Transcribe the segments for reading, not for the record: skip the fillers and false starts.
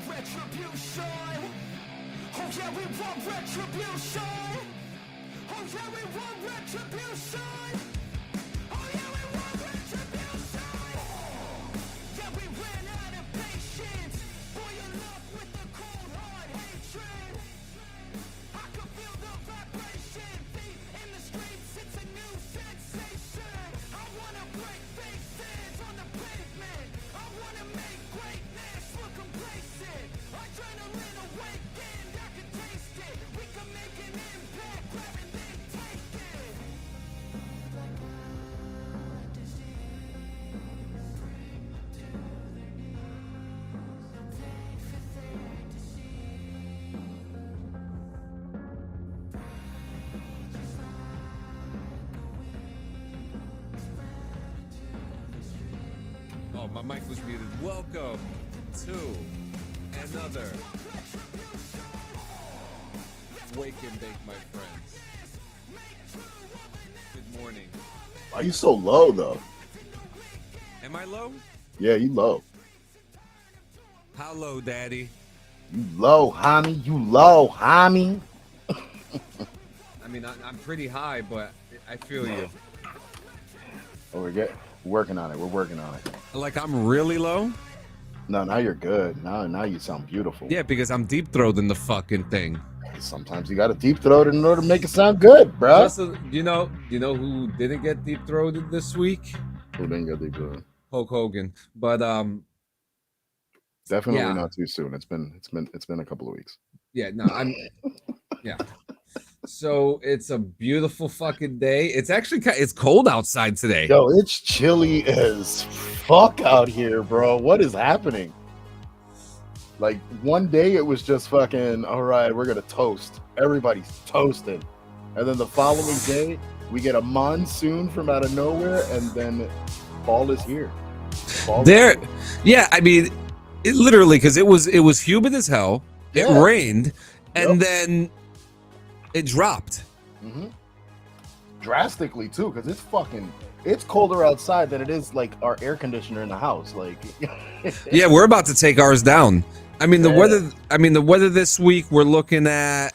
retribution. Oh yeah, we want retribution. Oh yeah, we want retribution. Oh yeah, we want retribution. Yeah, we ran out of patience. Boy, you love with the cold hard hatred. I can feel the vibration. Feet in the streets, it's a new sensation. I wanna break faces on the pavement. I wanna make greatness look complacent. Adrenaline awakened, I can taste it. We can make an impact, grab and then take it. Oh, my mic was muted. Welcome to another Wake and Bake, my friends. Good morning. Why are you so low, though? Am I low? Yeah, you low. How low, Daddy? You low, homie. You low, homie. I mean, I'm pretty high, but I feel you. Oh, we're working on it. We're working on it. Like I'm really low? No, now you're good. Now you sound beautiful. Yeah, because I'm deep-throating the fucking thing. Sometimes you got to deep throat in order to make it sound good, bro. Also, you know who didn't get deep-throated this week? Who didn't get deep throat? Hulk Hogan. But Definitely yeah. not too soon. It's been a couple of weeks. Yeah, no, yeah. So it's a beautiful fucking day. It's actually it's cold outside today. Yo, it's chilly as fuck out here, bro. What is happening? Like one day it was just fucking, all right, we're gonna toast. Everybody's toasting. And then the following day we get a monsoon from out of nowhere, and then fall is here. Yeah, I mean, it literally, because it was humid as hell. It rained, and then it dropped. Mm-hmm. Drastically too, because it's colder outside than it is like our air conditioner in the house. Like, yeah, we're about to take ours down. I mean, the weather this week, we're looking at.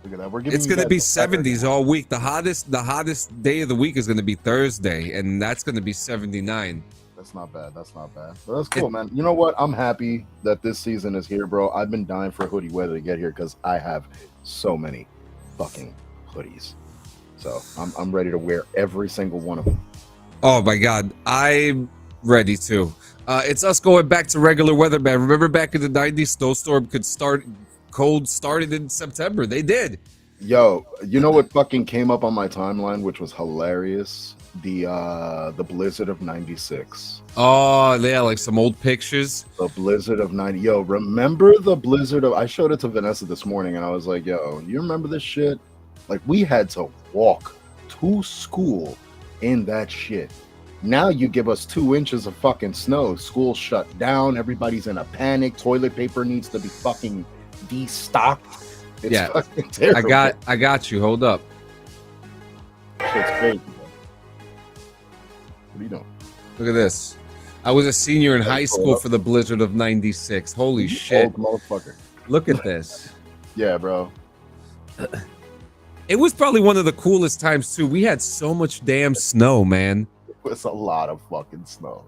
Look at that. It's going to be 70s all week. The hottest day of the week is going to be Thursday, and that's going to be 79. That's not bad. But that's cool, man. You know what? I'm happy that this season is here, bro. I've been dying for hoodie weather to get here because I have so many fucking hoodies. So I'm ready to wear every single one of them. Oh my God, I'm ready too. It's us going back to regular weather, man. Remember back in the 90s, snowstorm cold started in September. They did. Yo, you know what fucking came up on my timeline, which was hilarious? The blizzard of 96. Oh yeah, like some old pictures. The blizzard of 90. Yo, remember the blizzard of, I showed it to Vanessa this morning and I was like, yo, you remember this shit? Like we had to walk to school in that shit. Now you give us 2 inches of fucking snow, school shut down, everybody's in a panic, toilet paper needs to be fucking destocked. It's fucking terrible. I got you. Hold up. Shit's crazy, bro. What are you doing? Look at this. I was a senior in high school for the blizzard of 96. Holy shit. Old motherfucker. Look at this. Yeah, bro. It was probably one of the coolest times too. We had so much damn snow, man. It was a lot of fucking snow.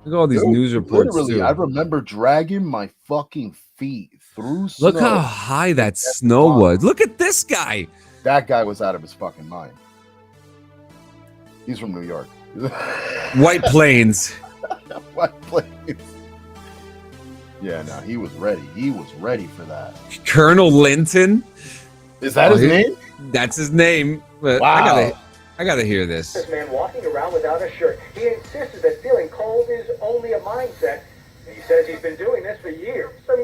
Look at all these news reports too. I remember dragging my fucking feet through snow. Look how high that snow was. Look at this guy. That guy was out of his fucking mind. He's from New York. White Plains. White Plains. Yeah, no, he was ready. He was ready for that. Colonel Linton. Is that his name? That's his name. But wow. I gotta hear this. This man walking around without a shirt. He insisted that feeling cold is only a mindset. And he says he's been doing this for years. Well,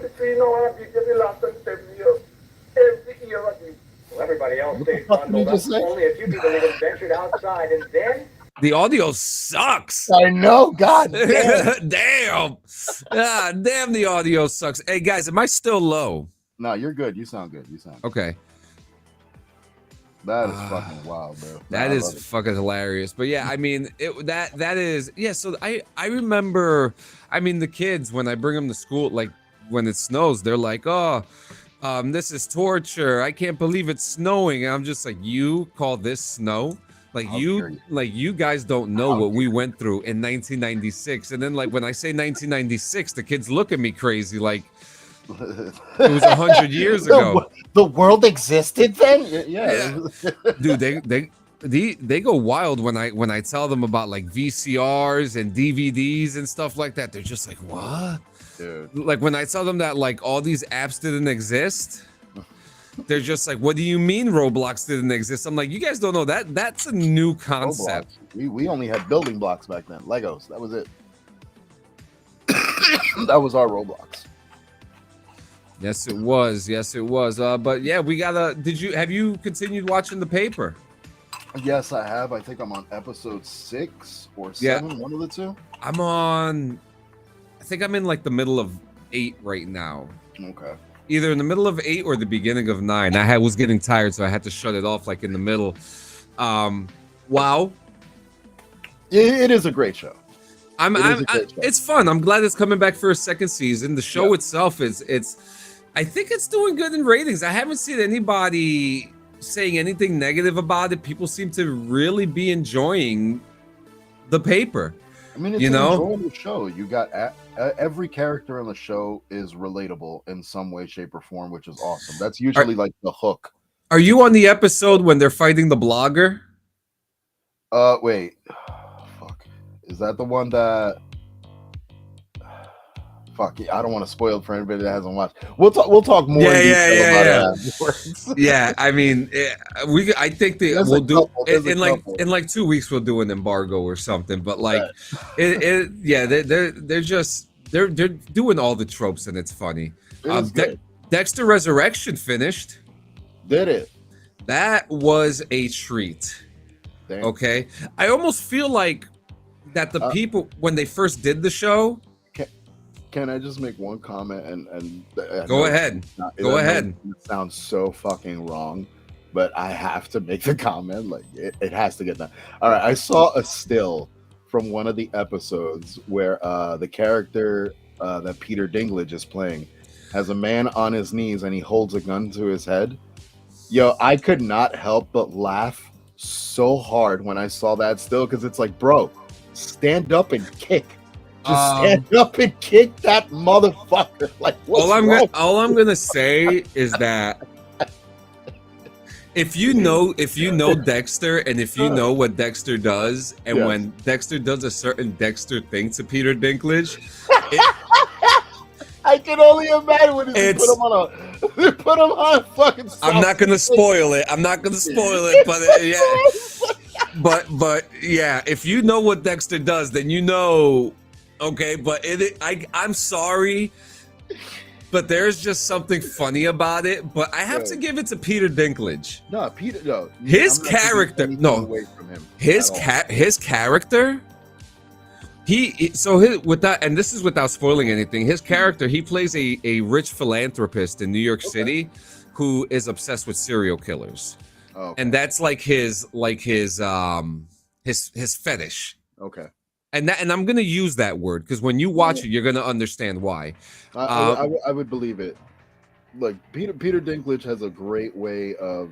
everybody else stayed bundled up. Only a few people even ventured outside, and then the audio sucks. I know, God damn. Damn. Damn, the audio sucks. Hey guys, am I still low? No, you're good. You sound good. Okay. That is fucking wild, bro. That I is love it. fucking hilarious. But yeah, I mean, that is yeah. So I remember, I mean, the kids when I bring them to school, like when it snows, they're like, oh, this is torture. I can't believe it's snowing. And I'm just like, you call this snow? How dare you? Like you guys don't know How what we dare went through in 1996. And then like when I say 1996, the kids look at me crazy, like it was 100 years ago. The world existed then? Yeah. Dude, they go wild when I tell them about like VCRs and DVDs and stuff like that. They're just like, what? Dude. Like when I tell them that like all these apps didn't exist, they're just like, what do you mean Roblox didn't exist? I'm like, you guys don't know that. That's a new concept. Roblox. We only had building blocks back then. Legos. That was it. That was our Roblox. Yes, it was. Yes, it was. But yeah, we gotta. Have you continued watching the paper? Yes, I have. I think I'm on episode 6 or 7, one of the two. I think I'm in like the middle of 8 right now. Okay. Either in the middle of 8 or the beginning of 9. I was getting tired, so I had to shut it off like in the middle. Wow. It is a great show. It's fun. I'm glad it's coming back for a second season. The show itself I think it's doing good in ratings. I haven't seen anybody saying anything negative about it. People seem to really be enjoying the paper. I mean, it's an enjoyable show. You got every character on the show is relatable in some way, shape, or form, which is awesome. That's usually like the hook. Are you on the episode when they're fighting the blogger? Wait. Fuck. Is that the one that? Fuck. I don't want to spoil it for anybody that hasn't watched. We'll talk more. Yeah. Yeah. I mean, I think we'll do in like 2 weeks. We'll do an embargo or something. But like, they're just they're doing all the tropes and it's funny. Dexter Resurrection finished. Did it? That was a treat. Damn. Okay, I almost feel like that the people when they first did the show. Can I just make one comment and go ahead? Go ahead. It sounds so fucking wrong, but I have to make the comment. Like it has to get done. All right, I saw a still from one of the episodes where the character that Peter Dinklage is playing has a man on his knees and he holds a gun to his head. Yo, I could not help but laugh so hard when I saw that still because it's like, bro, stand up and kick. Just stand up and kick that motherfucker. Like, all I'm gonna say is that if you know Dexter and if you know what Dexter does, and when Dexter does a certain Dexter thing to Peter Dinklage, I can only imagine when they put him on a fucking. I'm not gonna spoil it. But but yeah, if you know what Dexter does, then you know. Okay, but I'm sorry, but there's just something funny about it. But I have to give it to Peter Dinklage. No. His character, his character. With that, and this is without spoiling anything. His character, he plays a rich philanthropist in New York City, who is obsessed with serial killers, and that's like his fetish. Okay. And I'm gonna use that word because when you watch it, you're gonna understand why. I would believe it. Like Peter Dinklage has a great way of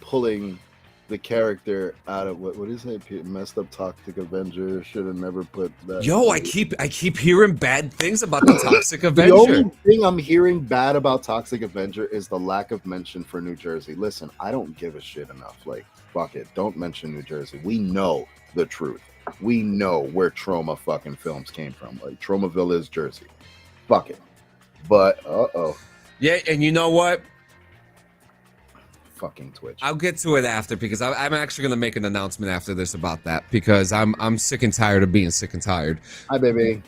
pulling the character out of what is it? Messed up Toxic Avenger. Should have never put that. Yo, I keep hearing bad things about the Toxic Avenger. The only thing I'm hearing bad about Toxic Avenger is the lack of mention for New Jersey. Listen, I don't give a shit enough. Like, fuck it, don't mention New Jersey. We know the truth. We know where Trauma fucking films came from. Like Traumaville is Jersey. Fuck it. But yeah, and you know what? Fucking Twitch. I'll get to it after because I'm actually gonna make an announcement after this about that because I'm sick and tired of being sick and tired. Hi, baby.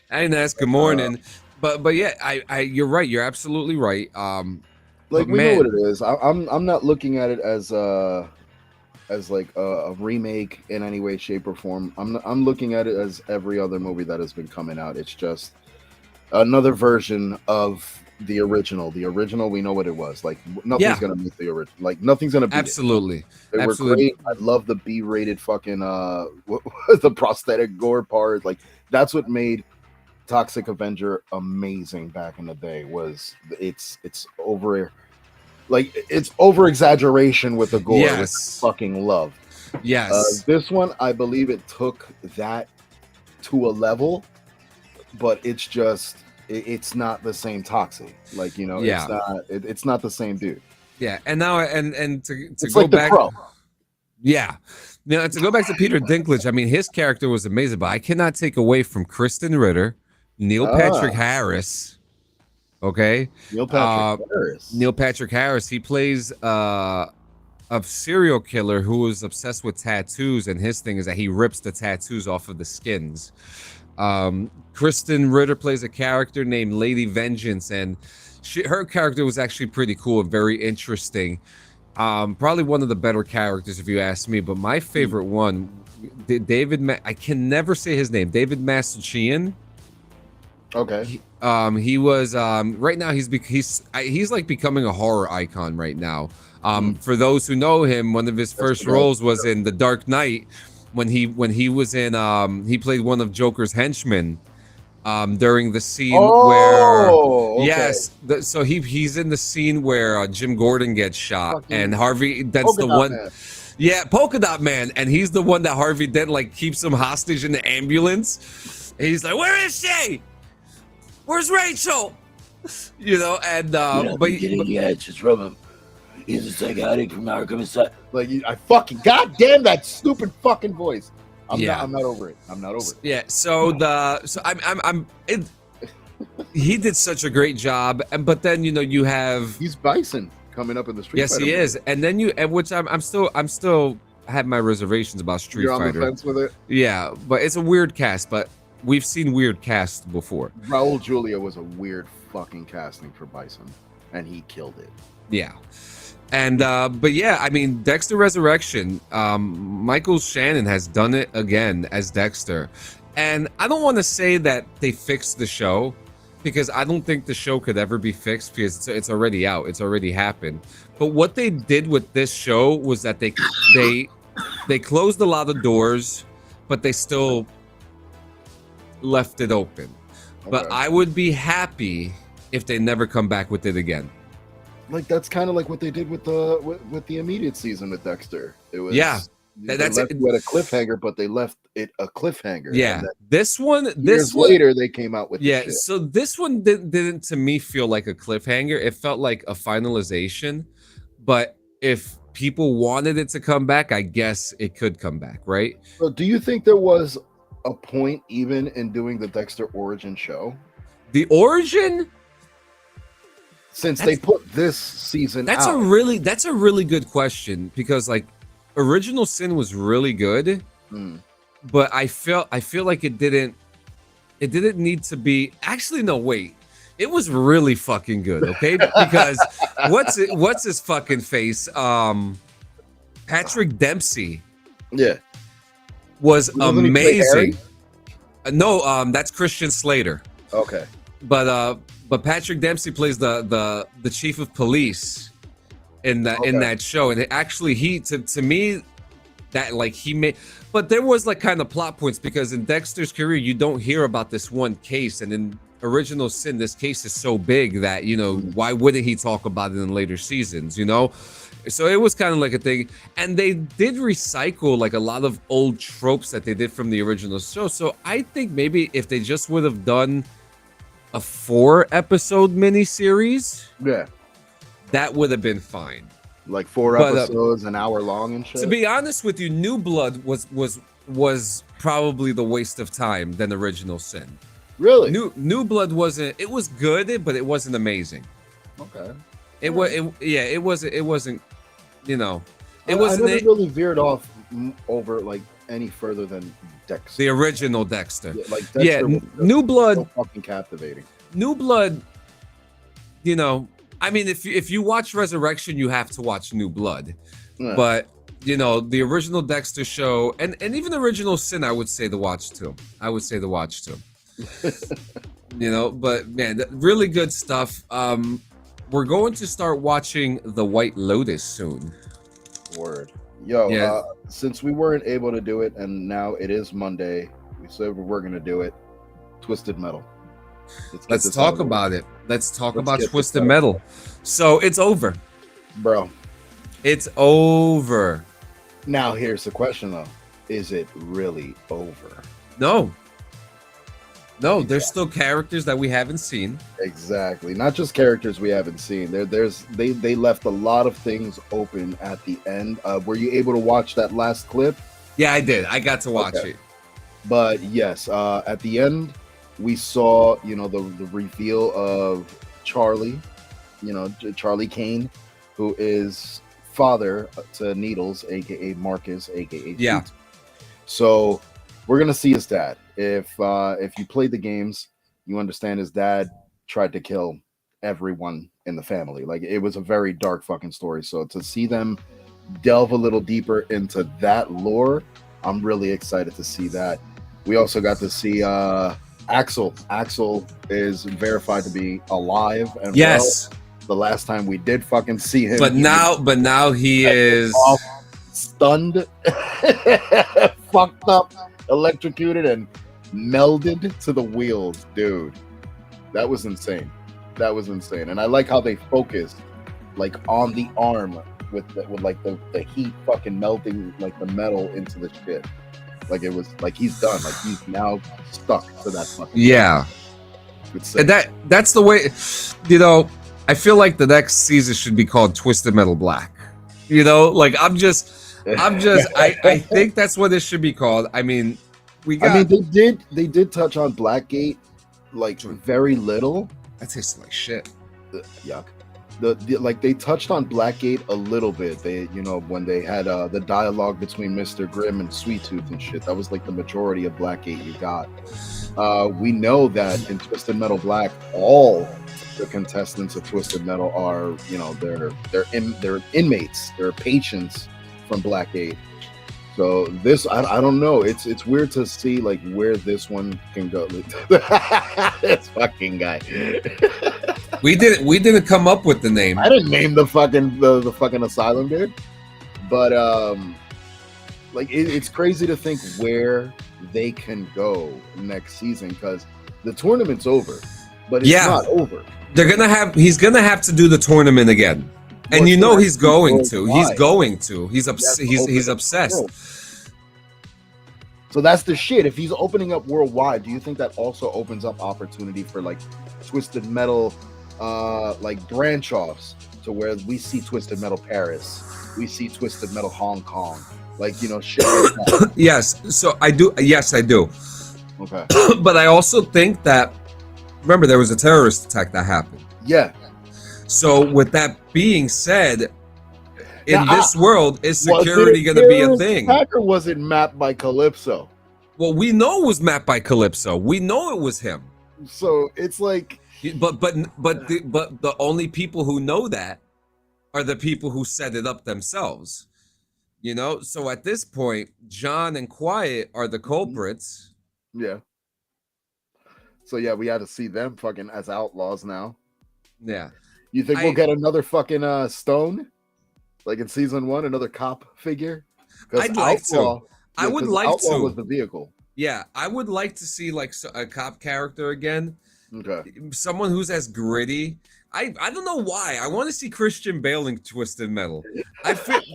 Hey, Ness. Good morning. But yeah, I you're right. You're absolutely right. Like we know what it is. I'm not looking at it as like a remake in any way, shape, or form. I'm looking at it as every other movie that has been coming out. It's just another version of The original, we know what it was. Like nothing's gonna make the original. Like nothing's gonna beat Absolutely. it. They were great. I love the B-rated fucking the prosthetic gore part. Like that's what made Toxic Avenger amazing back in the day. Was it's over, like it's over exaggeration with the gore. Yes. Which I fucking love. Yes. This one, I believe it took that to a level, but it's just. It's not the same Toxic, like it's not the same dude. Yeah, and now and to it's go like the back, Crow. Yeah, to go back to Peter Dinklage. I mean, his character was amazing, but I cannot take away from Kristen Ritter, Neil Patrick Harris. Okay, Neil Patrick Harris. He plays a serial killer who is obsessed with tattoos, and his thing is that he rips the tattoos off of the skins. Kristen Ritter plays a character named Lady Vengeance, and her character was actually pretty cool and very interesting. Probably one of the better characters if you ask me, but my favorite one, I can never say his name, David Mastuchian. Okay. He was right now he's like becoming a horror icon right now. For those who know him, one of his first roles was in The Dark Knight. When he was in he played one of Joker's henchmen during the scene so he's in the scene where Jim Gordon gets shot and Harvey Dent's the one man. Yeah, Polka Dot Man, and he's the one that Harvey Dent like keeps him hostage in the ambulance. And he's like, "Where is she? Where's Rachel?" And the edges from him. He's a psychotic from Arkham Asylum. Like I fucking goddamn that stupid fucking voice. I'm not over it. Yeah. He did such a great job, but then you have he's Bison coming up in the Street. Yes, Fighter he movie. is, and then which I'm still have my reservations about Street You're Fighter. on the fence with it. Yeah, but it's a weird cast, but we've seen weird casts before. Raul Julia was a weird fucking casting for Bison, and he killed it. Yeah. And but yeah, I mean, Dexter Resurrection, Michael Shannon has done it again as Dexter. And I don't want to say that they fixed the show, because I don't think the show could ever be fixed, because it's already out, it's already happened. But what they did with this show was that they closed a lot of doors, but they still left it open. Okay. But I would be happy if they never come back with it again. Like that's kind of like what they did with the immediate season with Dexter. It was that's left you at a cliffhanger, but they left it a cliffhanger. Yeah, this one later they came out with shit. So this one didn't to me feel like a cliffhanger. It felt like a finalization. But if people wanted it to come back, I guess it could come back, right? So do you think there was a point even in doing the Dexter origin show? The origin. Since they put this season out. That's a really good question, because like Original Sin was really good, but I feel like it didn't need to be. Actually, no, wait. It was really fucking good, okay? Because what's his fucking face? Patrick Dempsey. Yeah. Was amazing. No, that's Christian Slater. Okay. But Patrick Dempsey plays the chief of police in that show, and actually to me that like he made, but there was like kind of plot points, because in Dexter's career you don't hear about this one case, and in Original Sin this case is so big that why wouldn't he talk about it in later seasons? So it was kind of like a thing, and they did recycle like a lot of old tropes that they did from the original show. So I think maybe if they just would have done a 4-episode miniseries, that would have been fine. Like 4 episodes, an hour long and shit. To be honest with you, New Blood was probably the waste of time than Original Sin. Really? New Blood wasn't. It was good, but it wasn't amazing. Okay. It wasn't. It wasn't. It wasn't. I never really veered off over like any further than Dexter. The original Dexter. Yeah, like Dexter was New Blood. So fucking captivating. New Blood. I mean, if you watch Resurrection, you have to watch New Blood. Yeah. But the original Dexter show and even Original Sin, I would say to watch too. You know, but man, really good stuff. We're going to start watching The White Lotus soon. Word. Yo, Yeah. Since we weren't able to do it, and now it is Monday, we said we were gonna do it. Twisted Metal. Let's talk about it. Let's talk about get Twisted Metal. So it's over, bro. It's over. Now here's the question though: is it really over? No. No, there's still characters that we haven't seen. Exactly. Not just characters we haven't seen. They left a lot of things open at the end. Were you able to watch that last clip? Yeah, I did. I got to watch it. But yes, at the end, we saw, the reveal of Charlie, Charlie Kane, who is father to Needles, aka Marcus, aka Yeah. Sweet. So we're gonna see his dad. If you played the games, you understand his dad tried to kill everyone in the family. Like, it was a very dark fucking story. So to see them delve a little deeper into that lore, I'm really excited to see that. We also got to see Axel. Axel is verified to be alive and Yes. well. The last time we did fucking see him, But now he is stunned, fucked up, electrocuted, and melded to the wheels, dude. That was insane. And I like how they focused like on the arm with the heat fucking melting like the metal into the shit. Like it was like he's done. Like he's now stuck to that fucking. Yeah. And that's the way, I feel like the next season should be called Twisted Metal Black. Like I think that's what it should be called. I mean, they did touch on Blackgate like very little. That tastes like shit. Yuck. Like they touched on Blackgate a little bit. They, when they had the dialogue between Mr. Grimm and Sweet Tooth and shit. That was like the majority of Blackgate you got. We know that in Twisted Metal Black, all the contestants of Twisted Metal are, they're inmates, they're patients from Blackgate. So this, I don't know. It's weird to see like where this one can go. This fucking guy. We didn't come up with the name. I didn't name the fucking asylum, dude. But like it's crazy to think where they can go next season because the tournament's over, but it's not over. He's gonna have to do the tournament again. And he's going to. He's going to. He's obsessed. So that's the shit. If he's opening up worldwide, do you think that also opens up opportunity for like Twisted Metal like branch offs to where we see Twisted Metal Paris, we see Twisted Metal Hong Kong, like shit like that. Yes. So I do. Yes, I do. Okay. But I also think that, remember, there was a terrorist attack that happened. Yeah. So with that being said, in this world, is security going to be a thing? Or was it mapped by Calypso? Well, we know it was mapped by Calypso. We know it was him. So it's like, but the only people who know that are the people who set it up themselves. So at this point, John and Quiet are the culprits. Yeah. So yeah, we had to see them fucking as outlaws now. Yeah. You think we'll get another fucking Stone, like in season 1, another cop figure? I'd like to. I would like Outlaw to. was the vehicle. Yeah, I would like to see like a cop character again. Okay. Someone who's as gritty. I don't know why. I want to see Christian Bale in Twisted Metal.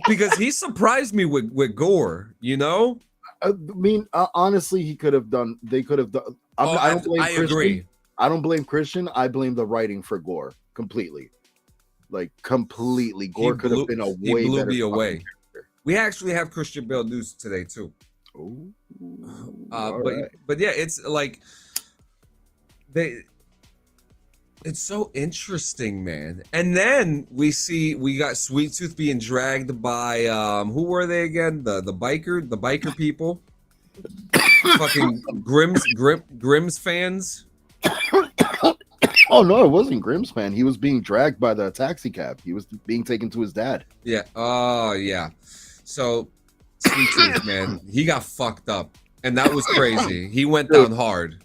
Because he surprised me with gore. I mean, honestly, he could have done. They could have done. I don't blame Christian. Agree. I don't blame Christian. I blame the writing for Gore completely. Like completely, Gore could have been a way better. He blew me away. We actually have Christian Bale news today too. Ooh, but yeah, it's like it's so interesting, man. And then we got Sweet Tooth being dragged by who were they again? The biker people. Fucking Grimm's fans. Oh no, it wasn't Grimm's fan. He was being dragged by the taxi cab. He was being taken to his dad. Yeah. Oh yeah. So Sweet Tooth, man, he got fucked up, and that was crazy. He went down hard.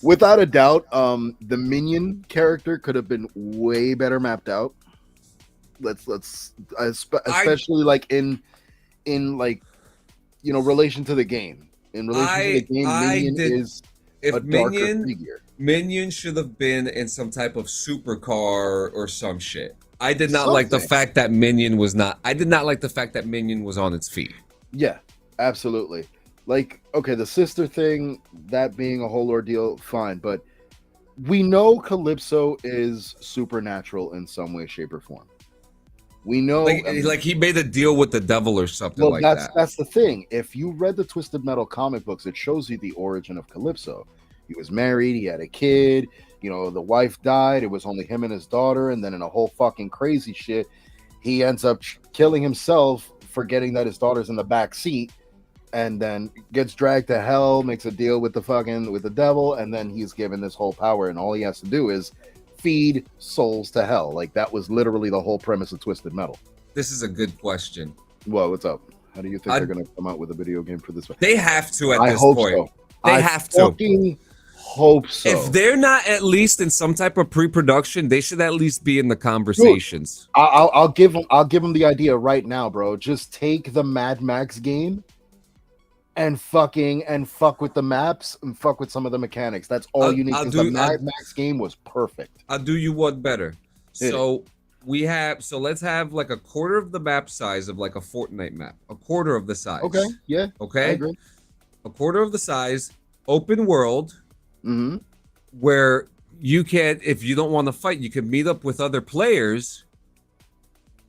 Without a doubt, the minion character could have been way better mapped out. Especially like in like relation to the game. In relation to the game, Minion is a darker figure. Minion should have been in some type of supercar or some shit. I did not like the fact that Minion was not. I did not like the fact that Minion was on its feet. Yeah, absolutely. Like, okay, the sister thing, that being a whole ordeal, fine. But we know Calypso is supernatural in some way, shape, or form. We know, like he made a deal with the devil or something like that. That's the thing. If you read the Twisted Metal comic books, it shows you the origin of Calypso. He was married, he had a kid, the wife died, it was only him and his daughter, and then in a whole fucking crazy shit, he ends up killing himself, forgetting that his daughter's in the back seat, and then gets dragged to hell, makes a deal with the devil, and then he's given this whole power, and all he has to do is feed souls to hell. Like, that was literally the whole premise of Twisted Metal. This is a good question. Well, what's up? How do you think they're going to come out with a video game for this one? They have to at this point. So. They have to. Hope so. If they're not at least in some type of pre-production, they should at least be in the conversations. Dude, I'll give them the idea right now, bro. Just take the Mad Max game and fuck with the maps and fuck with some of the mechanics. That's all you need. Because the Mad Max game was perfect. I'll do you one better. So let's have like a quarter of the map size of like a Fortnite map. A quarter of the size. Okay. Yeah. Okay. I agree. A quarter of the size, open world. Mm-hmm. Where you can, if you don't want to fight, you can meet up with other players,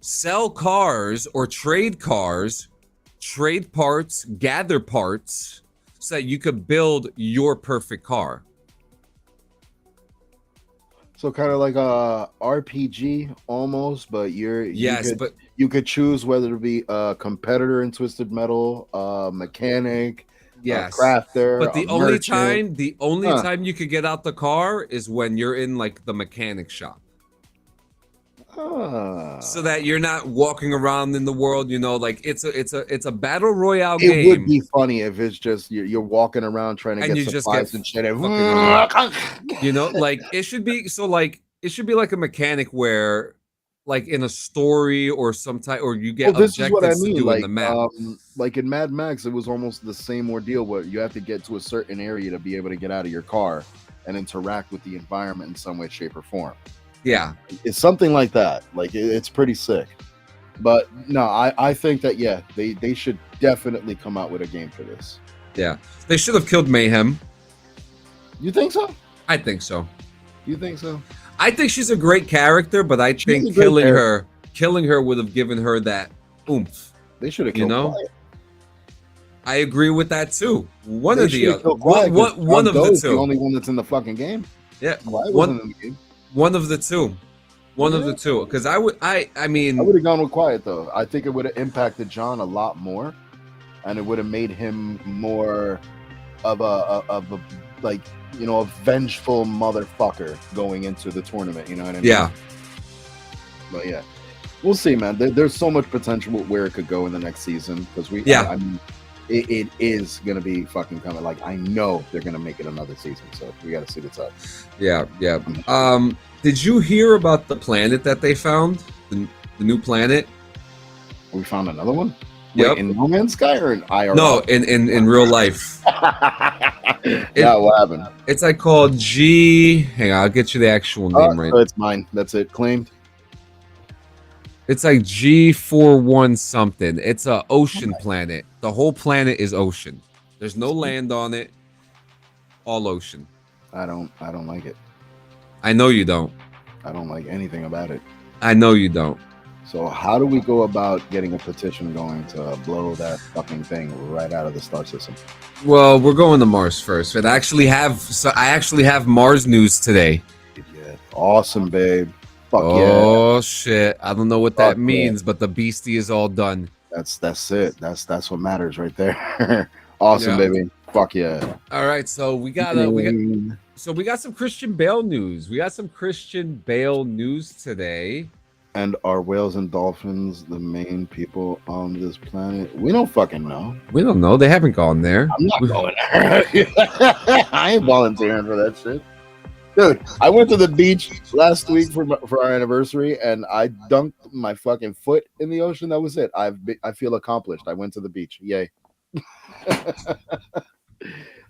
sell cars or trade cars, trade parts, gather parts, so that you could build your perfect car. So kind of like a RPG almost, but you could choose whether to be a competitor in Twisted Metal, mechanic. Yes, crafter. But the only time you could get out the car is when you're in like the mechanic shop. So that you're not walking around in the world, like it's a battle royale game. It would be funny if it's just you're walking around trying to get supplies and shit. Like it should be like a mechanic where, like in a story or some type, or you get this is what I mean. To do like, in the map. Like in Mad Max, it was almost the same ordeal where you have to get to a certain area to be able to get out of your car and interact with the environment in some way, shape, or form. Yeah, it's something like that. Like it's pretty sick. But no, I think that they should definitely come out with a game for this. Yeah, they should have killed Mayhem. You think so? I think so. You think so? I think she's a great character, but I think killing her would have given her that oomph. They should have killed Quiet. I agree with that too. One of the other. One of the two. The only one that's in the fucking game. Yeah. Quiet wasn't in the game. One of the two. One of the two. Because I would have gone with Quiet though. I think it would have impacted John a lot more, and it would have made him more of a like, a vengeful motherfucker going into the tournament. You know what I mean? Yeah. But yeah, we'll see, man. There's so much potential where it could go in the next season because I mean, it is gonna be fucking coming. Like, I know they're gonna make it another season, so we got to see what's up. Yeah. Did you hear about the planet that they found? The new planet? We found another one. Yep. Wait, in No Man's Sky or in IRL? No, in real life. Yeah, what happened? It's like called G. Hang on, I'll get you the actual name right. So it's mine. That's it. Claimed. It's like G41 something. It's a ocean planet. The whole planet is ocean. There's no land on it. All ocean. I don't like it. I know you don't. I don't like anything about it. I know you don't. So how do we go about getting a petition going to blow that fucking thing right out of the star system? Well, we're going to Mars first. I actually have Mars news today. Yeah. Awesome, babe. Fuck oh, shit. I don't know what that means, but the beastie is all done. That's it. That's what matters right there. Awesome, baby. Fuck yeah. All right, so we got some Christian Bale news. We got some Christian Bale news today. And are whales and dolphins the main people on this planet? We don't fucking know. We don't know. They haven't gone there. I'm not going there. I ain't volunteering for that shit. Dude, I went to the beach last week for our anniversary, and I dunked my fucking foot in the ocean. That was it. I feel accomplished. I went to the beach. Yay.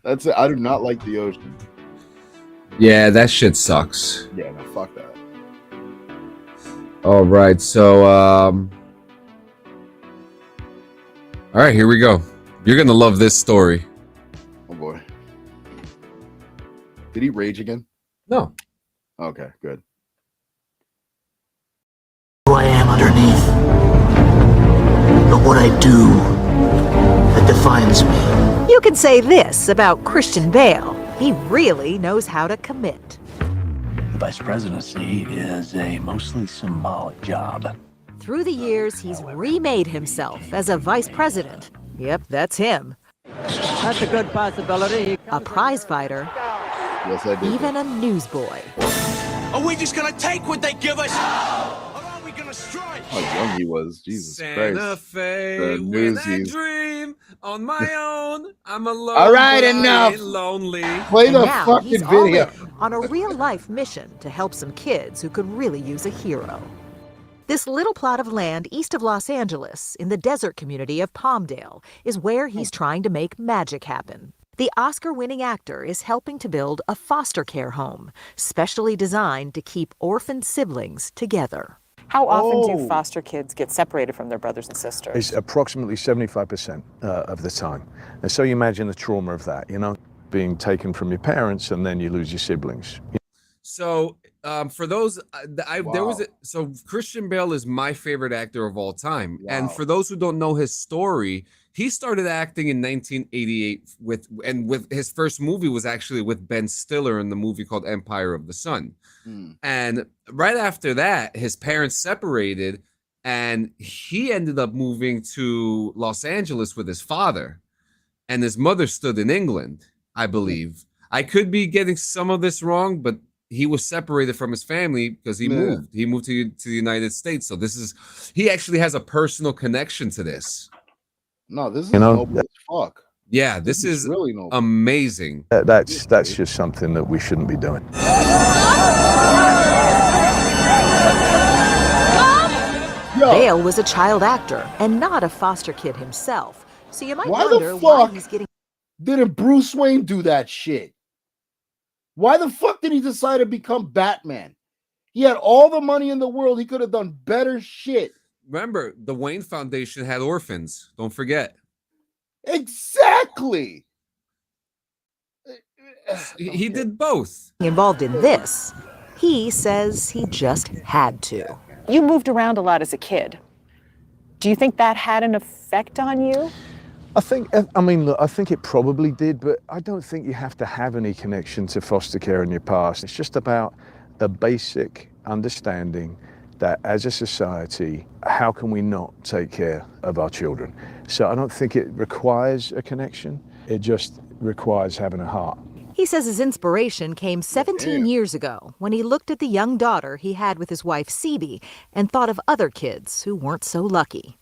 That's it. I do not like the ocean. Yeah, that shit sucks. Yeah, no, fuck that. All right, so all right, here we go. You're gonna love this story. Oh boy. Did he rage again? No. Okay, good. Who I am underneath. But what I do, that defines me. You can say this about Christian Bale. He really knows how to commit. The vice presidency is a mostly symbolic job. Through the years, he's remade himself as a vice president. Yep, that's him. That's a good possibility. A prize fighter. Yes, I did. Even a newsboy. Are we just gonna take what they give us? Or are we gonna strike? How young he was. Jesus Santa Christ. Fe, The with a newsies. dream on my own. I'm alone. All right, but I enough. ain't lonely. Play And the now fucking he's all video. in on a real-life mission to help some kids who could really use a hero. This little plot of land east of Los Angeles, in the desert community of Palmdale, is where he's trying to make magic happen. The Oscar-winning actor is helping to build a foster care home, specially designed to keep orphaned siblings together. How often Oh. do foster kids get separated from their brothers and sisters? It's approximately 75% of the time. And so you imagine the trauma of that, you know, being taken from your parents and then you lose your siblings. So, for those, there was Wow. so Christian Bale is my favorite actor of all time, and Wow. for those who don't know his story, he started acting in 1988 with his first movie was actually with Ben Stiller in the movie called Empire of the Sun, and right after that, his parents separated, and he ended up moving to Los Angeles with his father, and his mother stood in England, I believe. I could be getting some of this wrong, but he was separated from his family because he moved. He moved to the United States. So he actually has a personal connection to this. No, this is You know, noble as fuck. Yeah, this is really noble. amazing. That's just something that we shouldn't be doing. Bale was a child actor and not a foster kid himself, so you might Why wonder the why fuck he's getting didn't Bruce Wayne do that shit? Why the fuck did he decide to become Batman? He had all the money in the world. He could have done better shit. Remember, the Wayne Foundation had orphans. Don't forget. Exactly. He did both. involved in this. He says he just had to. You moved around a lot as a kid. Do you think that had an effect on you? I think it probably did, but I don't think you have to have any connection to foster care in your past. It's just about the basic understanding that as a society, how can we not take care of our children? So I don't think it requires a connection. It just requires having a heart. He says his inspiration came 17 years ago when he looked at the young daughter he had with his wife, Cebe, and thought of other kids who weren't so lucky.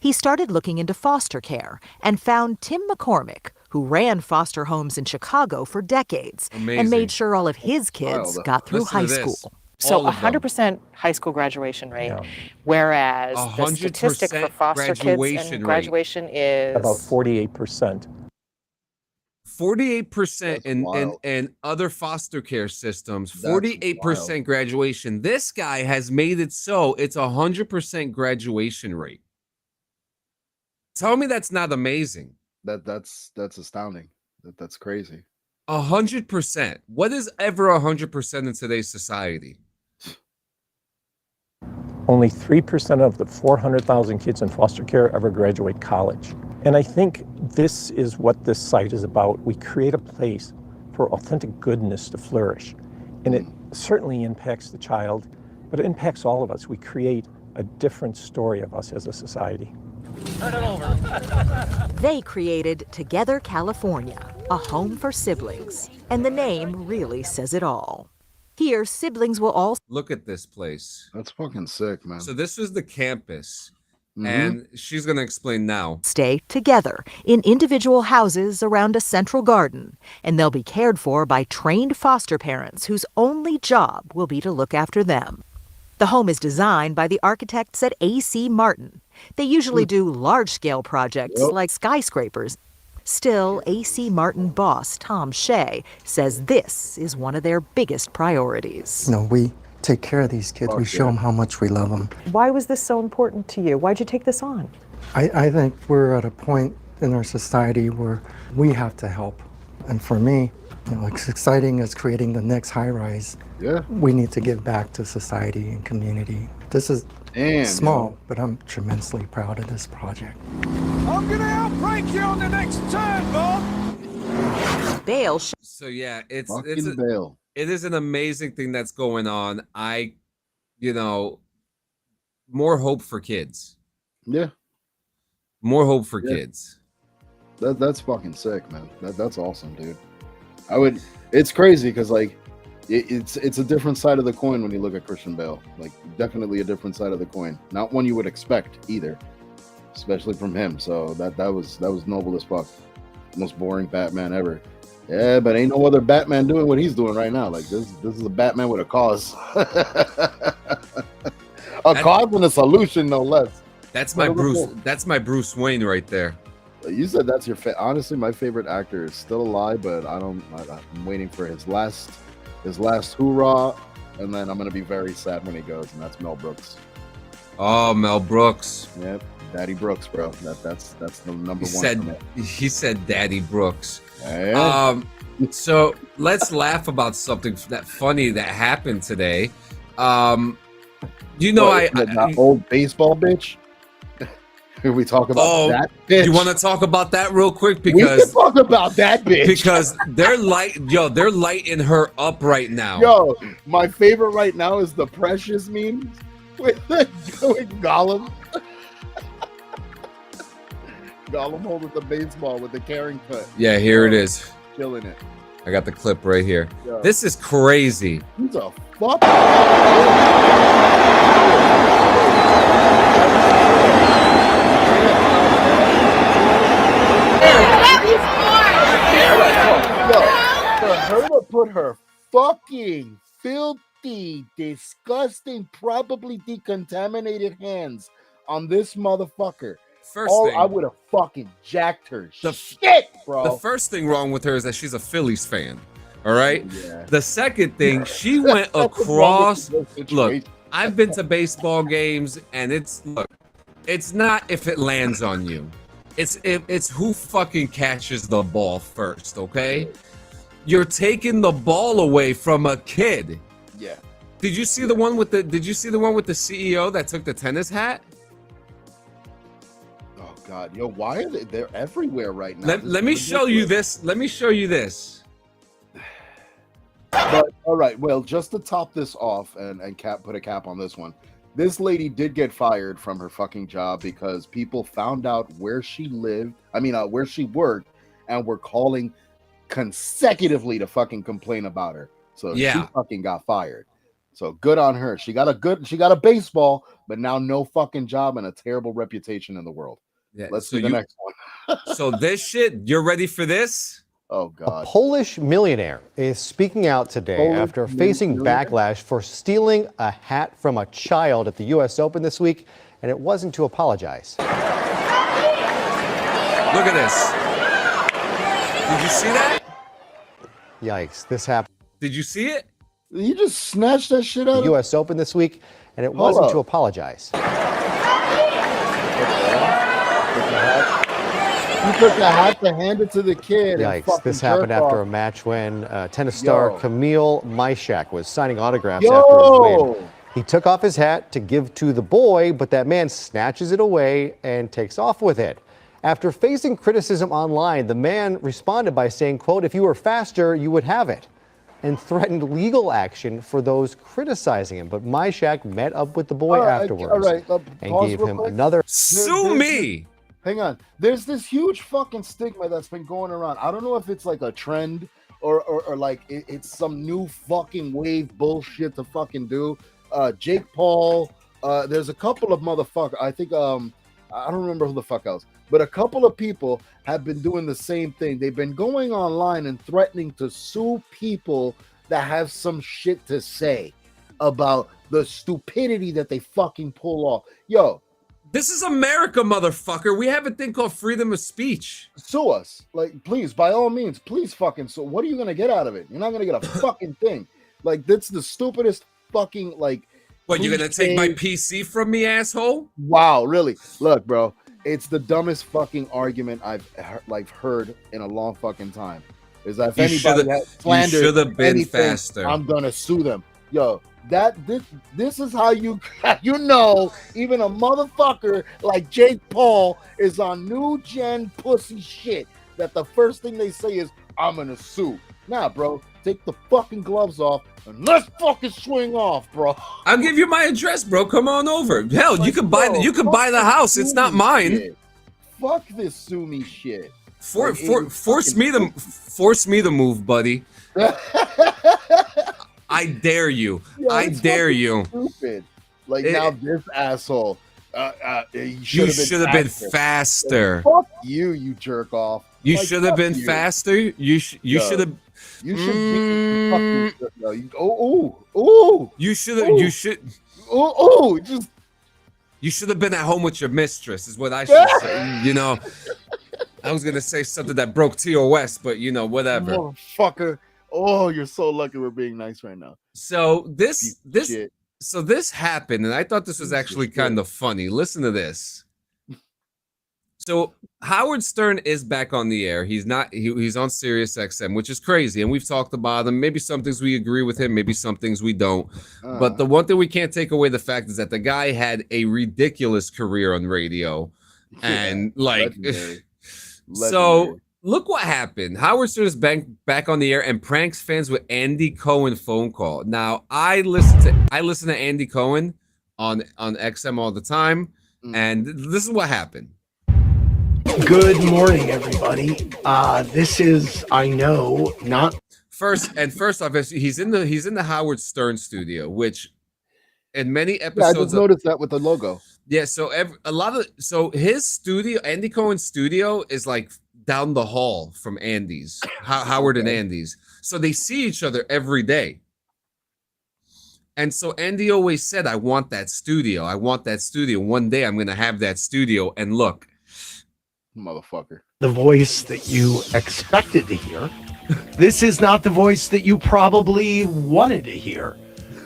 He started looking into foster care and found Tim McCormick, who ran foster homes in Chicago for decades and made sure all of his kids got through high school. So 100% high school graduation rate, whereas the 100% statistic for foster kids graduation and rate. graduation is About 48%. 48% in other foster care systems, 48% graduation. This guy has made it so it's 100% graduation rate. Tell me that's not amazing. That's astounding. That's crazy. 100%. What is ever 100% in today's society? Only 3% of the 400,000 kids in foster care ever graduate college. And I think this is what this site is about. We create a place for authentic goodness to flourish. And it certainly impacts the child, but it impacts all of us. We create a different story of us as a society. They created Together California, a home for siblings, and the name really says it all. Here, siblings will all Look at this place. That's fucking sick, man. So this was the campus, Mhm. and she's gonna explain now. stay together in individual houses around a central garden, and they'll be cared for by trained foster parents whose only job will be to look after them. The home is designed by the architects at A.C. Martin. They usually do large-scale projects like skyscrapers. Still, A.C. Martin boss Tom Shea says this is one of their biggest priorities. You know, we take care of these kids. We show them how much we love them. Why was this so important to you? Why'd you take this on? I think we're at a point in our society where we have to help. And for me, you know, as exciting as creating the next high-rise, we need to give back to society and community. This is small, but I'm tremendously proud of this project. I'm gonna outbreak you on the next turn, Bob. Bale. So yeah, It is an amazing thing that's going on. More hope for kids. Yeah. More hope for kids. That's fucking sick, man. That's awesome, dude. It's crazy because like it's a different side of the coin when you look at Christian Bale. Like definitely a different side of the coin. Not one you would expect either, especially from him. So that was noble as fuck. Most boring Batman ever. Yeah, but ain't no other Batman doing what he's doing right now. Like this is a Batman with a cause. Cause and a solution, no less. That's my Bruce Wayne right there. You said that's your honestly, my favorite actor is still alive, but I'm waiting for his last hoorah, and then I'm gonna be very sad when he goes, and that's Mel Brooks. Oh, Mel Brooks. Yep, Daddy Brooks, bro. That's the number one. He said Daddy Brooks. Yeah. So let's laugh about something funny that happened today. That old baseball bitch. We talk about that bitch. You want to talk about that real quick? We can talk about that bitch. Because they're lighting her up right now. Yo, my favorite right now is the Precious meme with Gollum. Gollum holding the baseball with the carrying cut. Yeah, here it is. Killing it. I got the clip right here. Yo. This is crazy. Who's a fuck? For her to put her fucking filthy, disgusting, probably decontaminated hands on this motherfucker. I would have fucking jacked her shit, bro. The first thing wrong with her is that she's a Phillies fan. All right. Yeah. The second thing, she went across. Look, I've been to baseball games, and it's not if it lands on you. It's who fucking catches the ball first, okay? You're taking the ball away from a kid. Yeah. Did you see the one with the CEO that took the tennis hat? Oh God, yo, why are they're everywhere right now? Let me show you this. Let me show you this. But all right, well, just to top this off and put a cap on this one. This lady did get fired from her fucking job because people found out where she lived. Where she worked, and were calling consecutively to fucking complain about her. So she fucking got fired. So good on her. She got a baseball, but now no fucking job and a terrible reputation in the world. Yeah, let's see the next one. So this shit, you're ready for this? Oh God. A Polish millionaire is speaking out today after facing backlash for stealing a hat from a child at the U.S. Open this week, and it wasn't to apologize. Look at this. Did you see that? Yikes, this happened. Did you see it? You just snatched that shit out. The U.S. Open this week, and it wasn't to apologize. You took the hat to hand it to the kid. Yikes, this happened after a match when tennis star Kamil Myshak was signing autographs after his win. He took off his hat to give to the boy, but that man snatches it away and takes off with it. After facing criticism online, the man responded by saying, quote, "If you were faster, you would have it," and threatened legal action for those criticizing him. But Myshak met up with the boy afterwards and gave him another. Sue me! Hang on. There's this huge fucking stigma that's been going around. I don't know if it's like a trend or like it's some new fucking wave bullshit to fucking do. Jake Paul, there's a couple of motherfuckers. I think I don't remember who the fuck else, but a couple of people have been doing the same thing. They've been going online and threatening to sue people that have some shit to say about the stupidity that they fucking pull off. Yo, this is America, motherfucker. We have a thing called freedom of speech. Sue us, like, please, by all means, please fucking sue. What are you gonna get out of it? You're not gonna get a fucking thing. Like, that's the stupidest fucking like. What, you're gonna take my PC from me, asshole? Wow, really? Look, bro, it's the dumbest fucking argument I've heard in a long fucking time. Is that if anybody has slandered, you should have been anything, faster. I'm gonna sue them. Yo, this is how you know even a motherfucker like Jake Paul is on new gen pussy shit. That the first thing they say is, I'm gonna sue. Nah, bro, take the fucking gloves off and let's fucking swing off, bro. I'll give you my address, bro. Come on over. Hell, you can buy the house. It's not mine. Shit. Fuck this sue me shit. Force me to move, buddy. I dare you. Yo, I dare you. Stupid. Like now this asshole. You should have been faster. Fuck you, you jerk off. You Like, should have been you. faster. You should have. You should. You should. You should. Just. You should have been at home with your mistress. Is what I should say. You know. I was gonna say something that broke TOS, but you know, whatever. Motherfucker. Oh, you're so lucky we're being nice right now. So this happened, and I thought this was actually kind of funny. Listen to this. So Howard Stern is back on the air. He's not. He's on Sirius XM, which is crazy. And we've talked about him. Maybe some things we agree with him. Maybe some things we don't. But the one thing we can't take away the fact is that the guy had a ridiculous career on radio, and like, so. Look what happened. Howard Stern is back on the air and pranks fans with Andy Cohen phone call. Now, I listen to Andy Cohen on XM all the time, and this is what happened. Good morning, everybody. This is, I know, not first off, he's in the Howard Stern studio, which in many episodes. I just noticed that with the logo. Yeah, so his studio, Andy Cohen's studio, is like down the hall from Andy's, Howard and Andy's. So they see each other every day. And so Andy always said, I want that studio. I want that studio. One day I'm going to have that studio. And look. Motherfucker. The voice that you expected to hear. This is not the voice that you probably wanted to hear.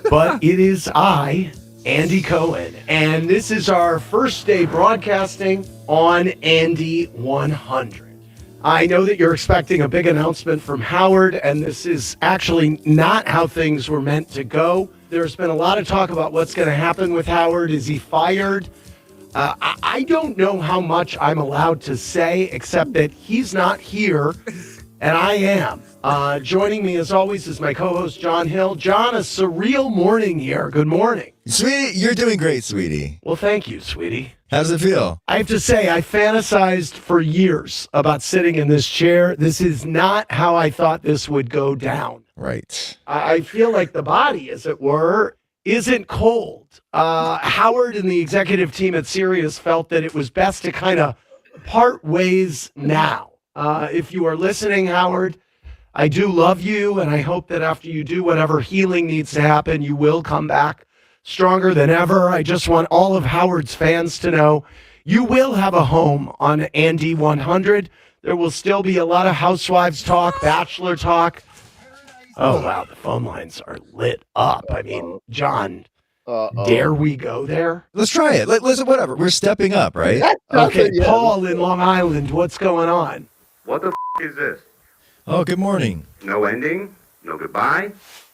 But it is I, Andy Cohen. And this is our first day broadcasting on Andy 100. I know that you're expecting a big announcement from Howard, and this is actually not how things were meant to go. There's been a lot of talk about what's going to happen with Howard. Is he fired? I don't know how much I'm allowed to say, except that he's not here, and I am. Joining me, as always, is my co-host, John Hill. John, a surreal morning here. Good morning. Sweetie, you're doing great, sweetie. Well, thank you, sweetie. How does it feel? I have to say, I fantasized for years about sitting in this chair. This is not how I thought this would go down. Right. I feel like the body, as it were, isn't cold. Howard and the executive team at Sirius felt that it was best to kind of part ways now. If you are listening, Howard, I do love you, and I hope that after you do whatever healing needs to happen, you will come back stronger than ever. I just want all of Howard's fans to know you will have a home on Andy 100. There will still be a lot of housewives talk, bachelor talk. Oh, wow, the phone lines are lit up. I mean, John, dare we go there? Let's try it. Listen, whatever. We're stepping up, right? Okay, Paul in Long Island, what's going on? What the is this? Oh, good morning. No ending? No goodbye?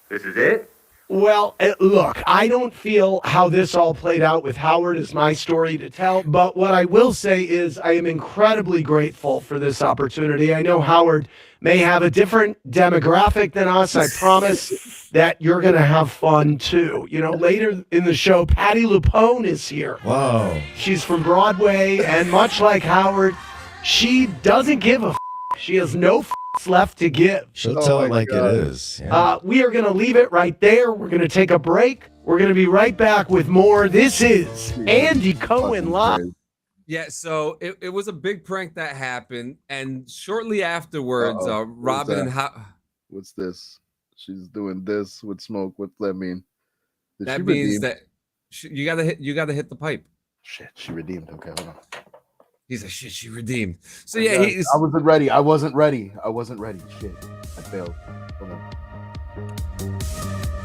This is it? Well, look, I don't feel how this all played out with Howard is my story to tell, but what I will say is I am incredibly grateful for this opportunity. I know Howard may have a different demographic than us. I promise that you're going to have fun too. You know, later in the show, Patti LuPone is here. Wow. She's from Broadway, and much like Howard, she doesn't give a f***. She has no left to give. She'll tell it like it is. Yeah. We are going to leave it right there. We're going to take a break. We're going to be right back with more. This is Andy Cohen Live. Yeah, so it was a big prank that happened, and shortly afterwards, Robin and what's this? She's doing this with smoke. What's that mean? That means that you gotta hit the pipe. Shit, she redeemed. Okay, hold on. He's like, shit, she redeemed. So yeah, I wasn't ready. I wasn't ready. Shit, I failed. Hold on.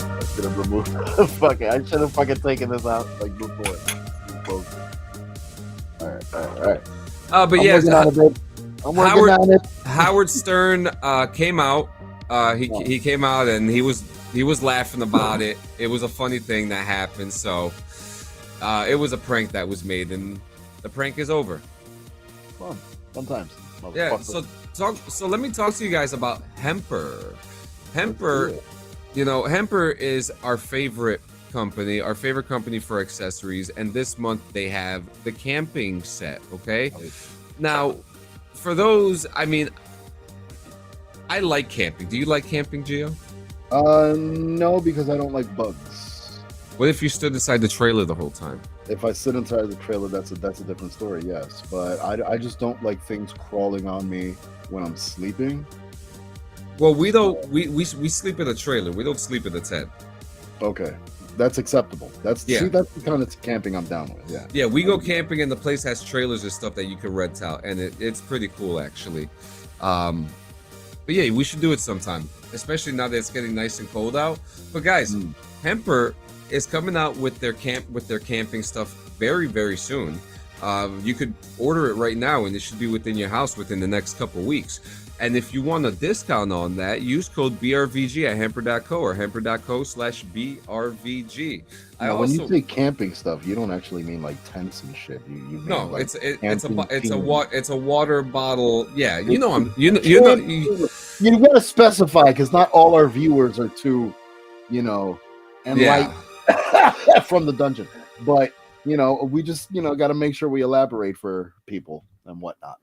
I should have removed. Fuck it. I should have fucking taken this out like before. All right. But yeah, I'm working on it. Howard Stern came out. He came out and he was laughing about it. It was a funny thing that happened. So it was a prank that was made, and the prank is over. Fun times. Yeah. So let me talk to you guys about Hemper. Hemper, Hemper is our favorite company for accessories, and this month they have the camping set. Okay. Now, for those, I mean, I like camping. Do you like camping, Gio? No, because I don't like bugs. What if you stood inside the trailer the whole time? If I sit inside the trailer, that's a different story. Yes, but I just don't like things crawling on me when I'm sleeping. Well, we don't. We sleep in a trailer. We don't sleep in a tent. Okay, that's acceptable. That's the kind of camping I'm down with. Yeah. Yeah, we go camping and the place has trailers and stuff that you can rent out, and it's pretty cool actually. But yeah, we should do it sometime, especially now that it's getting nice and cold out. But guys, Hemper is coming out with their camping stuff very, very soon. You could order it right now, and it should be within your house within the next couple weeks. And if you want a discount on that, use code BRVG at hemper.co or hemper.co/BRVG. When you say camping stuff, you don't actually mean like tents and shit. You mean like it's a water bottle. Yeah, you gotta specify, because not all our viewers are too, enlightened from the dungeon. But we just got to make sure we elaborate for people and whatnot.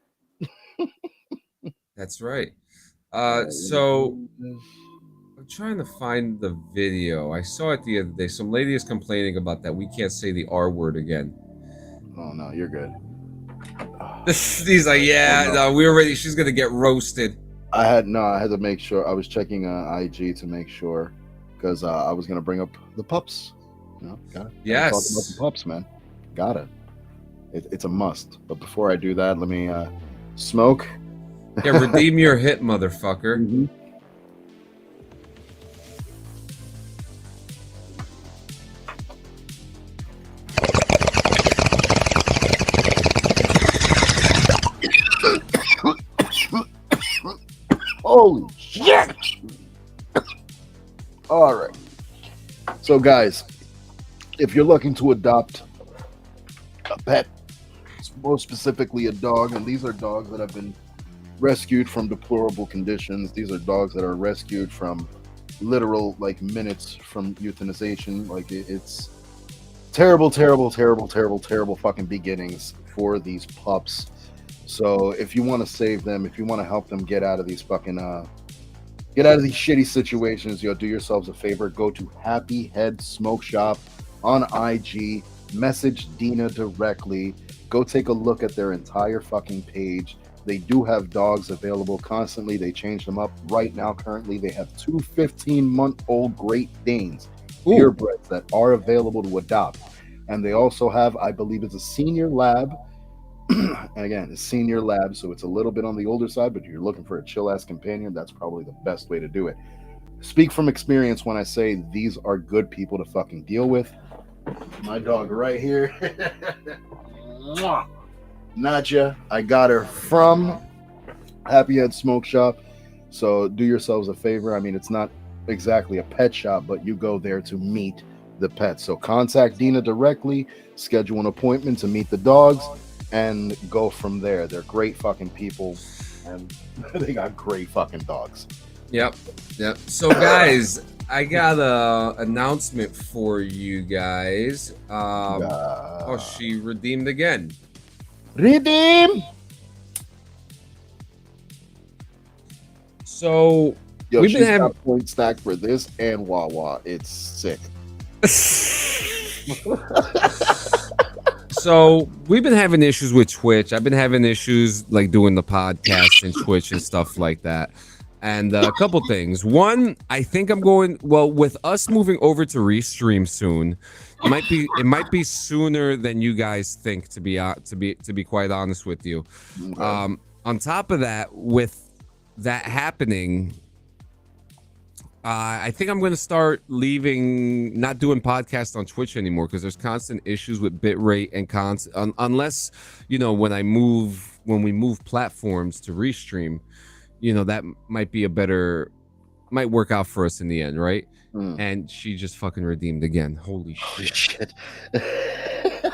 That's right. So I'm trying to find the video. I saw it the other day. Some lady is complaining about that we can't say the R word again. Oh no, you're good. He's like, we're already. She's gonna get roasted. I had to make sure. I was checking IG to make sure, because I was gonna bring up the pups. Got it. Yes. Talk about the pups, man. Got it. It's a must. But before I do that, let me smoke. Yeah, redeem your hit, motherfucker. Mm-hmm. Holy shit! All right. So, guys, if you're looking to adopt a pet, more specifically a dog, and these are dogs that have been rescued from deplorable conditions. These are dogs that are rescued from literal minutes from euthanization. It's terrible fucking beginnings for these pups. So if you want to save them, if you want to help them get out of these fucking get out of these shitty situations, do yourselves a favor. Go to Happy Head Smoke Shop on IG. Message Dina directly. Go take a look at their entire fucking page. They do have dogs available constantly. They change them up. Right now, currently, they have 2 15-month-old Great Danes, purebreds, that are available to adopt. And they also have, I believe it's a senior lab. And again, a senior lab, so it's a little bit on the older side, but if you're looking for a chill-ass companion, that's probably the best way to do it. Speak from experience when I say these are good people to fucking deal with. My dog right here. Nadja, I got her from Happy Head Smoke Shop. So do yourselves a favor. I mean, it's not exactly a pet shop, but you go there to meet the pets. So contact Dina directly, schedule an appointment to meet the dogs, and go from there. They're great fucking people, and they got great fucking dogs. Yep. So guys, I got a announcement for you guys. She redeemed again. Redeem. So Yo, we've she's been having got point stack for this and Wawa. It's sick. So we've been having issues with Twitch. I've been having issues like doing the podcast and Twitch and stuff like that. And a couple things. One, I think I'm going with us moving over to Restream soon. It might be sooner than you guys think. To be quite honest with you. Okay. On top of that, with that happening, I think I'm going to start not doing podcasts on Twitch anymore because there's constant issues with bitrate and unless, when we move platforms to Restream, that might work out for us in the end, right? And she just fucking redeemed again. Holy shit.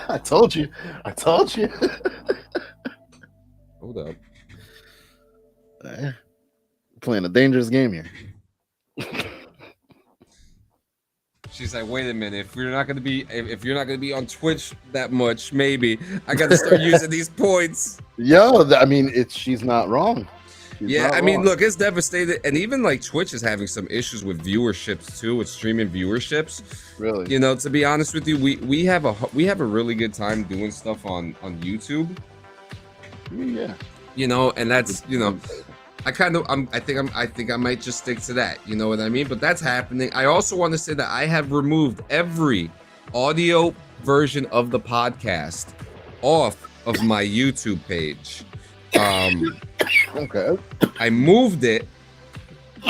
I told you. Hold up. Playing a dangerous game here. She's like, wait a minute. If you're not gonna be on Twitch that much, maybe I got to start using these points. Yo, I mean, she's not wrong. Look, it's devastated, and even like Twitch is having some issues with viewerships too, with streaming viewerships. Really? To be honest with you, we have a really good time doing stuff on YouTube. Yeah. And that's I think I might just stick to that. You know what I mean? But that's happening. I also want to say that I have removed every audio version of the podcast off of my YouTube page. Okay. I moved it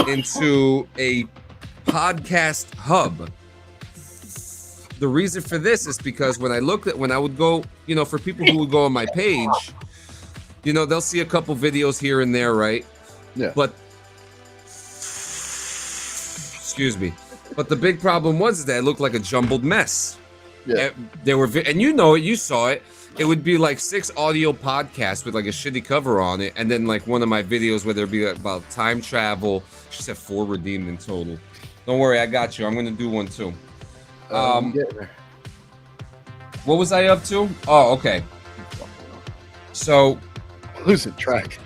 into a podcast hub. The reason for this is because when I would go, for people who would go on my page, they'll see a couple videos here and there, right? Yeah. But excuse me. But the big problem was that it looked like a jumbled mess. Yeah. There were, and you saw it. It would be like 6 audio podcasts with like a shitty cover on it, and then like one of my videos where there'd be about time travel. She said 4 redeemed in total. Don't worry, I got you. I'm gonna do one too. What was I up to? Oh, okay. So losing track.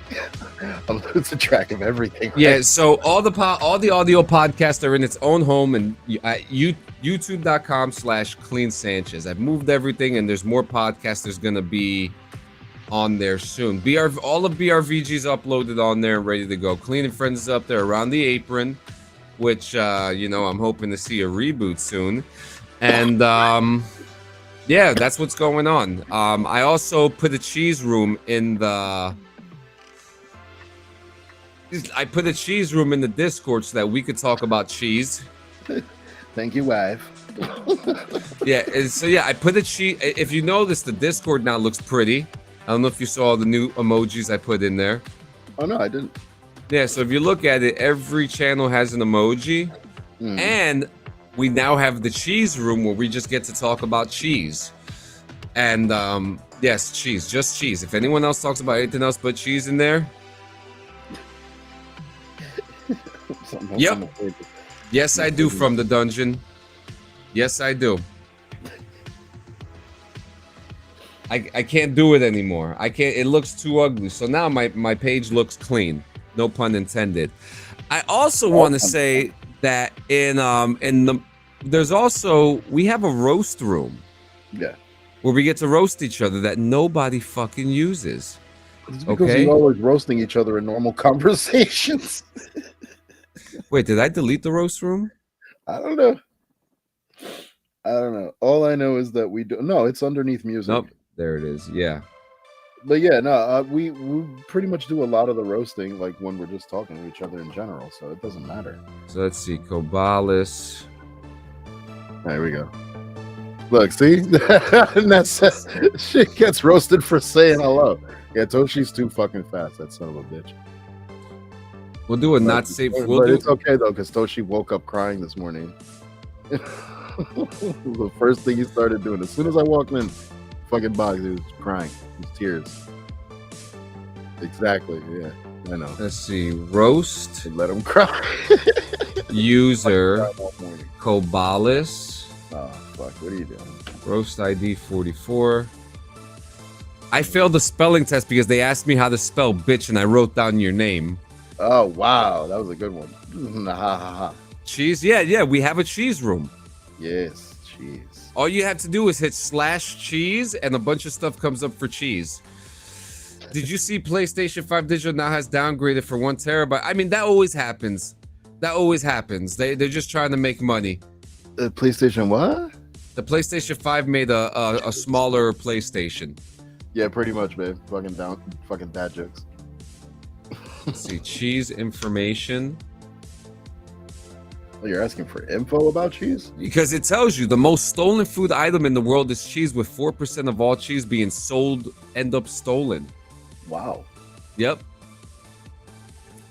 I'm losing track of everything. Right? Yeah, so all the audio podcasts are in its own home and youtube.com/Clean Sanchez. I've moved everything and there's more podcasts there's gonna be on there soon. All of BRVG's uploaded on there and ready to go. Clean and Friends is up there, Around the Apron, which I'm hoping to see a reboot soon. And yeah, that's what's going on. I also put a cheese room in the Discord so that we could talk about cheese. Thank you, wife. I put a cheese. If you notice, the Discord now looks pretty. I don't know if you saw the new emojis I put in there. Oh no, I didn't. Yeah, so if you look at it, every channel has an emoji, and we now have the cheese room where we just get to talk about cheese. And yes, cheese, just cheese. If anyone else talks about anything else but cheese in there, yep. Yes, I do. From the dungeon. Yes, I do. I can't do it anymore. I can't. It looks too ugly. So now my page looks clean. No pun intended. I also want to say that we have a roast room. Yeah. Where we get to roast each other that nobody fucking uses. It's because we're always roasting each other in normal conversations. Wait, did I delete the roast room? I don't know. All I know is that we do. No, it's underneath music. Nope. There it is. Yeah. But yeah, no, we pretty much do a lot of the roasting, like when we're just talking to each other in general. So it doesn't matter. So let's see, Kobalis. There we go. Look, see, and that's shit gets roasted for saying hello. Yeah, Toshi's too fucking fast. That son of a bitch. We'll do a not safe. It's okay though, because Toshi woke up crying this morning. The first thing he started doing as soon as I walked in, fucking box, he was crying, his tears. Exactly. Yeah, I know. Let's see, roast. Let him cry. User Kobalis. Oh fuck! What are you doing? Roast ID 44. I failed the spelling test because they asked me how to spell bitch, and I wrote down your name. Oh wow, that was a good one. Ha ha ha. Cheese? Yeah. We have a cheese room. Yes, cheese. All you have to do is hit /cheese, and a bunch of stuff comes up for cheese. Did you see PlayStation 5 Digital now has downgraded for 1 terabyte? I mean, that always happens. They're just trying to make money. PlayStation what? The PlayStation 5 made a smaller PlayStation. Yeah, pretty much, babe. Fucking dad jokes. Let's see, cheese information. Oh, you're asking for info about cheese? Because it tells you the most stolen food item in the world is cheese, with 4% of all cheese being sold end up stolen. Wow. Yep.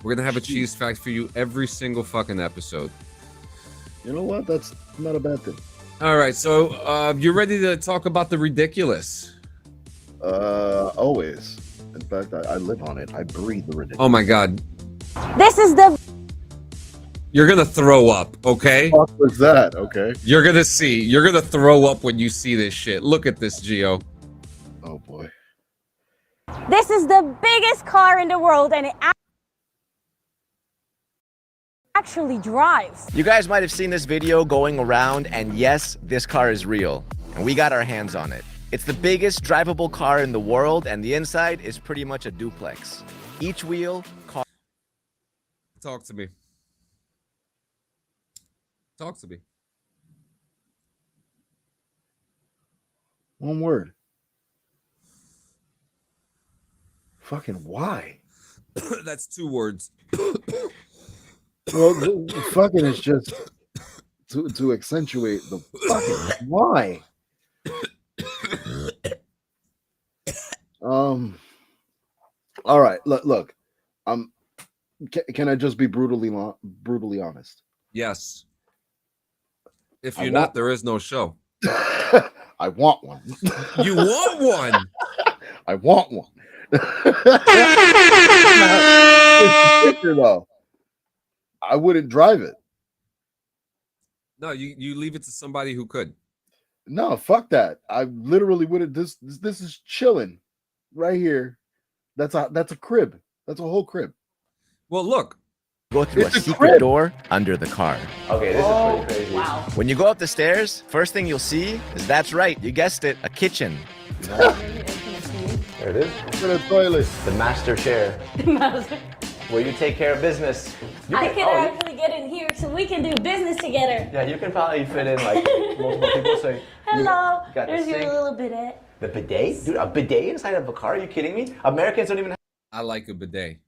We're gonna have a cheese fact for you every single fucking episode. You know what? That's not a bad thing. All right, so you ready to talk about the ridiculous? Always. In fact, I live on it. I breathe the ridiculous. Oh my god. This is the... You're gonna throw up, okay? What was that? Okay. You're gonna see. You're gonna throw up when you see this shit. Look at this, Gio. Oh boy. This is the biggest car in the world, and it actually drives. You guys might have seen this video going around, and yes, this car is real, and we got our hands on it. It's the biggest drivable car in the world, and the inside is pretty much a duplex. Each wheel... Talk to me. Talk to me. One word. Fucking why? That's 2 words. Well, the fucking is just to accentuate the fucking why. All right. Look. Can I just be brutally honest? Yes. If you're not, there is no show. I want one. You want one? I want one. It's thicker though. I wouldn't drive it. No, you leave it to somebody who could. No, fuck that. I literally wouldn't. This is chilling right here. That's a crib. That's a whole crib. Well, look. Go through a secret door under the car. Okay, this is pretty crazy. Wow. When you go up the stairs, first thing you'll see is, that's right, you guessed it, a kitchen. There it is. For the toilet. The master chair. Where you take care of business. I can actually get in here so we can do business together. Yeah, you can probably fit in like multiple people. So Hello. got There's the your sink. little bidet. The bidet? Dude, a bidet inside of a car? Are you kidding me? Americans don't even I like a bidet.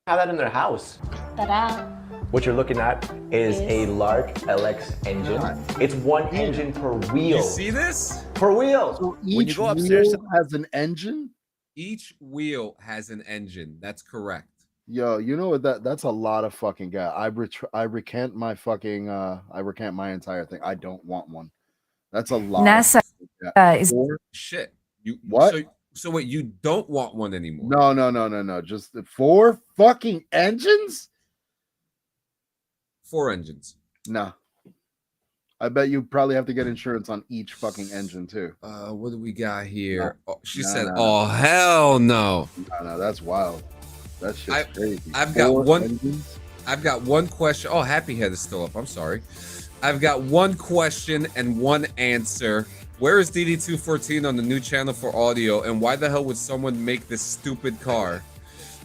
have that in their house. Ta-da. What you're looking at is a Lark LX engine. It's 1 engine per wheel. You see this? Per wheel. So When you go upstairs, wheel has an engine. Each wheel has an engine. That's correct. Yo, you know what? That's a lot of fucking gas. I recant my fucking. I recant my entire thing. I don't want one. That's a lot. NASA is shit. You what? So wait, you don't want one anymore? No. Just the 4 fucking engines. 4 engines. No. I bet you probably have to get insurance on each fucking engine too. What do we got here? No. Oh, she No, said, no, "Oh hell no." No, that's wild. That's just crazy. I've got 4 one. engines? I've got one question. Oh, Happy Head is still up. I'm sorry. I've got one question and one answer. Where is DD214 on the new channel for audio, and why the hell would someone make this stupid car?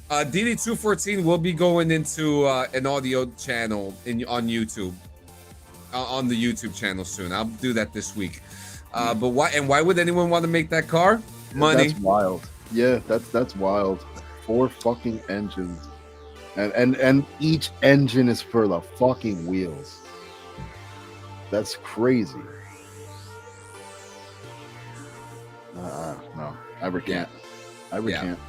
DD214 will be going into an audio channel on YouTube, on the YouTube channel soon. I'll do that this week. But why would anyone want to make that car? Money. That's wild. Yeah, that's wild. 4 fucking engines, and each engine is for the fucking wheels. That's crazy. No, I recant. I recant.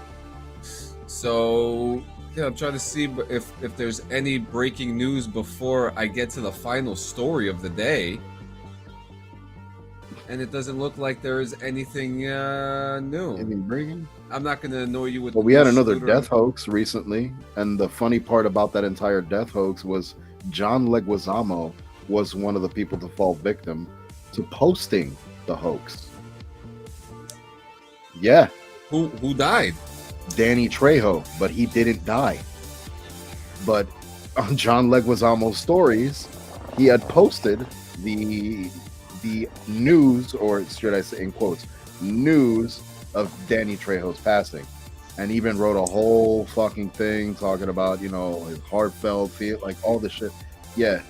So yeah, I'm trying to see if there's any breaking news before I get to the final story of the day. And it doesn't look like there is anything new. Anything breaking? I'm not going to annoy you with. Well, we had another death hoax recently, and the funny part about that entire death hoax was John Leguizamo was one of the people to fall victim to posting the hoax. Yeah. Who died? Danny Trejo, but he didn't die. But on John Leguizamo's stories, he had posted the news, or should I say in quotes, news of Danny Trejo's passing, and even wrote a whole fucking thing talking about, you know, his heartfelt feel, like all this shit. Yeah,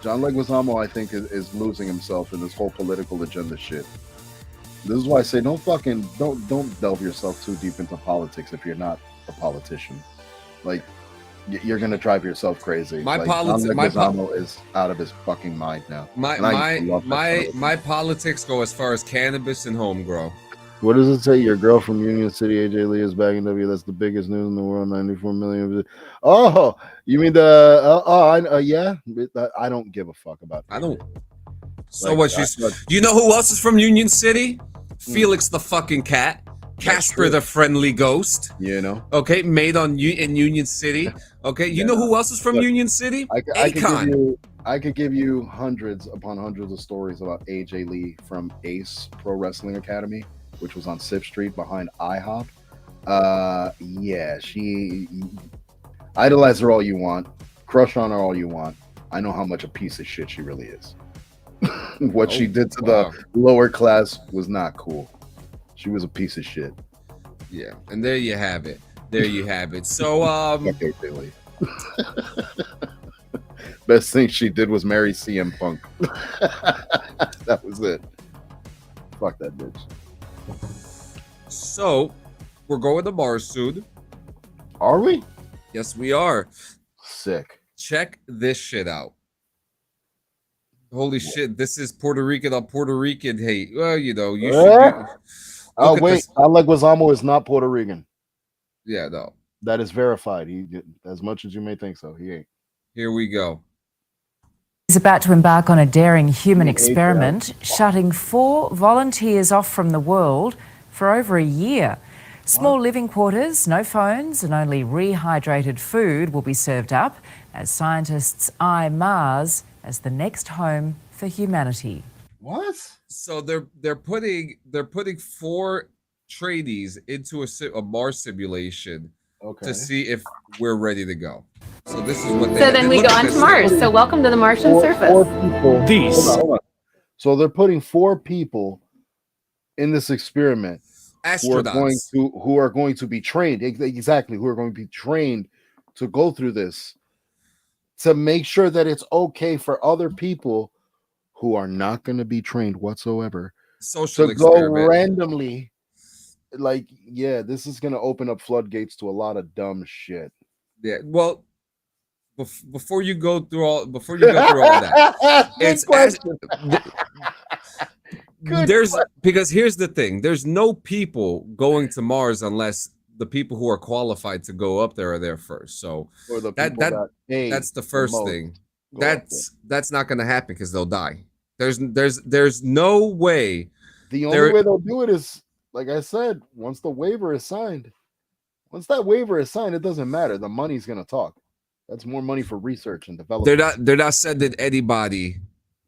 John Leguizamo, I think, is losing himself in this whole political agenda shit. This is why I say don't delve yourself too deep into politics if you're not a politician. Like, you're gonna drive yourself crazy. John Leguizamo is out of his fucking mind now. My politics go as far as cannabis and home grow. What does it say? Your girl from Union City, AJ Lee, is back in W. That's the biggest news in the world. 94 million. Oh, you mean the? Yeah. I don't give a fuck about that. I don't. So like, you know who else is from Union City? Felix the fucking cat. Casper the friendly ghost. You know. Okay, made in Union City. Okay, you know who else is from Union City? I could give you hundreds upon hundreds of stories about AJ Lee from Ace Pro Wrestling Academy, which was on Slipstream behind IHOP. Yeah, she idolize her all you want, crush on her all you want. I know how much a piece of shit she really is. What she did to the lower class was not cool. She was a piece of shit. Yeah, and there you have it. There you have it. So, okay, Billy. Best thing she did was marry CM Punk. That was it. Fuck that bitch. So, we're going to Mars soon. Are we? Yes, we are. Sick. Check this shit out. Holy shit, this is Puerto Rican on Puerto Rican hate. Well, you know, you should. Oh, wait. John Leguizamo is not Puerto Rican. Yeah, no. That is verified. He, as much as you may think so, he ain't. Here we go. He's about to embark on a daring human experiment, shutting 4 volunteers off from the world for over a year. Small living quarters, no phones, and only rehydrated food will be served up as scientists eye Mars as the next home for humanity. What? So they're putting 4 tradies into a Mars simulation to see if we're ready to go. So this is what. So then we go on to Mars. So welcome to the Martian surface. 4 people. Hold on. So they're putting 4 people in this experiment. Astronauts who are going to be trained exactly who are going to be trained to go through this to make sure that it's okay for other people who are not going to be trained whatsoever social to experiment. Go randomly. Like, yeah, this is going to open up floodgates to a lot of dumb shit. Yeah, well, before you go through all that, it's because here's the thing: there's no people going to Mars unless the people who are qualified to go up there are there first. So that's the first thing. That's not going to happen because they'll die. There's no way. The only way they'll do it is, like I said, once the waiver is signed. Once that waiver is signed, it doesn't matter. The money's going to talk. That's more money for research and development. They're not sending anybody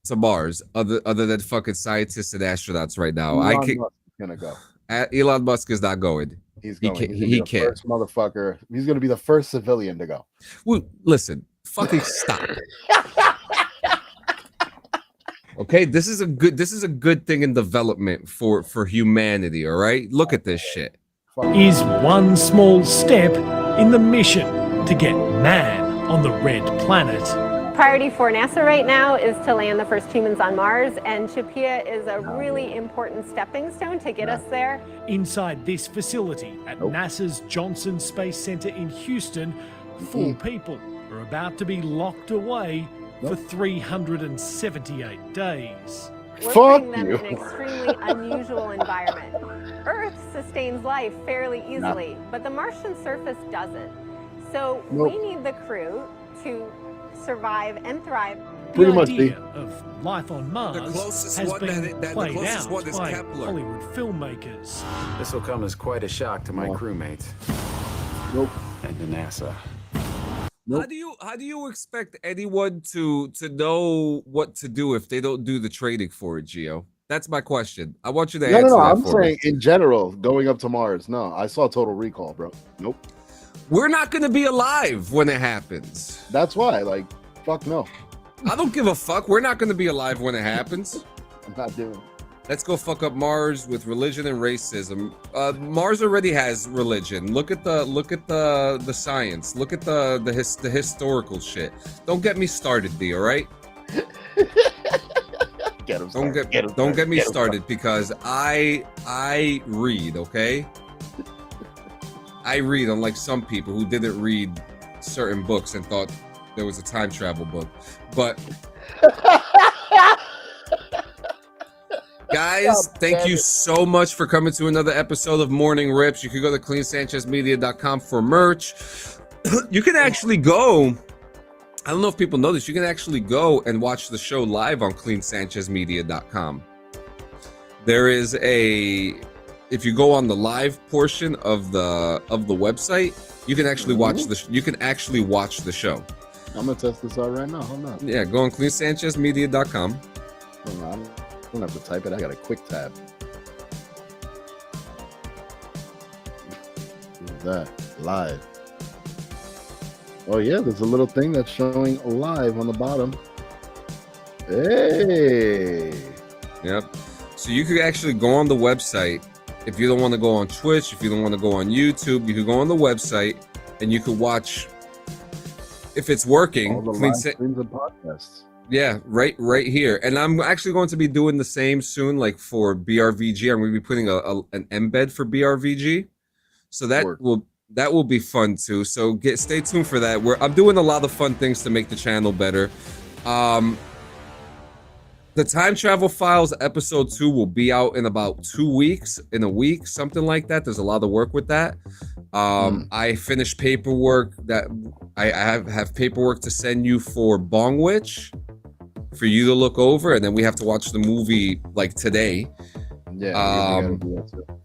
to Mars other than fucking scientists and astronauts right now. Elon Musk is gonna go. Elon Musk is not going. He's going. He can't. First motherfucker. He's going to be the first civilian to go. Well, listen, fucking stop. Okay, this is a good thing in development for humanity. All right, look at this shit. Is one small step in the mission to get man on the red planet. Priority for NASA right now is to land the first humans on Mars, and Chapia is a really important stepping stone to get us there. Inside this facility at NASA's Johnson Space Center in Houston, 4 people are about to be locked away for 378 days. We're putting them in an extremely unusual environment. Earth sustains life fairly easily, but the Martian surface doesn't. So we need the crew to survive and thrive. The idea of life on Mars has been played out by Hollywood filmmakers. This will come as quite a shock to my crewmates. And to NASA. How do you expect anyone to know what to do if they don't do the training for it, Gio? That's my question. I want you to answer that I'm for saying me. In general, going up to Mars. No, I saw Total Recall, bro. Nope. We're not going to be alive when it happens. That's why, like, fuck no. I don't give a fuck. We're not going to be alive when it happens. I'm not doing it. Let's go fuck up Mars with religion and racism. Mars already has religion. Look at the science. Look at the historical shit. Don't get me started, D. All right. Don't get me started because I read. Okay. I read, unlike some people who didn't read certain books and thought there was a time travel book. But guys, thank you so much for coming to another episode of Morning Rips. You can go to cleansanchezmedia.com for merch. You can actually go, I don't know if people know this, you can actually go and watch the show live on cleansanchezmedia.com. There is if you go on the live portion of the website, you can actually watch the show. I'm gonna test this out right now. Hold on. Yeah, go on cleansanchezmedia.com. Hold on. I don't have to type it. I got a quick tab. What's that? Live. Oh yeah, there's a little thing that's showing live on the bottom. Hey. Yep. So you could actually go on the website. If you don't want to go on Twitch, if you don't want to go on YouTube, you could go on the website and you could watch, if it's working, all the live streams and podcasts. Yeah, right here. And I'm actually going to be doing the same soon, like for BRVG. I'm going to be putting an embed for BRVG. So that will be fun too. So stay tuned for that. I'm doing a lot of fun things to make the channel better. The Time Travel Files episode 2 will be out in about 2 weeks, in a week, something like that. There's a lot of work with that. I finished paperwork that I have paperwork to send you for Bong Witch for you to look over, and then we have to watch the movie like today. Yeah.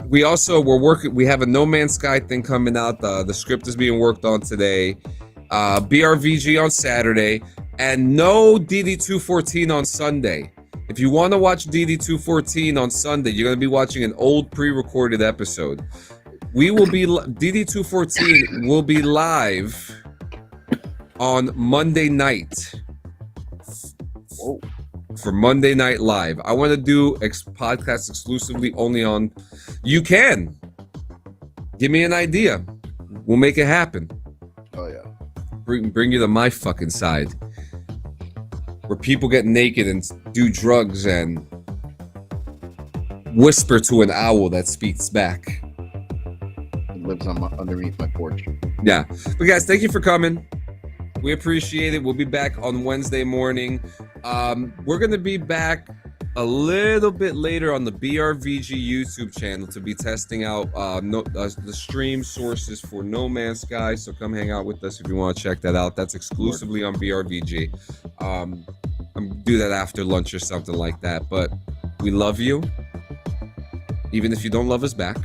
We have a No Man's Sky thing coming out. The script is being worked on today. BRVG on Saturday, and no DD214 on Sunday. If you want to watch DD214 on Sunday, you're going to be watching an old pre-recorded episode. DD214 will be live on Monday night. For Monday Night Live. I want to do podcasts exclusively only on. You can. Give me an idea. We'll make it happen. Oh, yeah. Bring you to my fucking side. Where people get naked and do drugs and whisper to an owl that speaks back. It lives underneath my porch. Yeah. But guys, thank you for coming. We appreciate it. We'll be back on Wednesday morning. We're going to be back a little bit later on the BRVG YouTube channel to be testing out the stream sources for No Man's Sky. So come hang out with us if you want to check that out. That's exclusively on BRVG. I'm do that after lunch or something like that. But we love you, even if you don't love us back.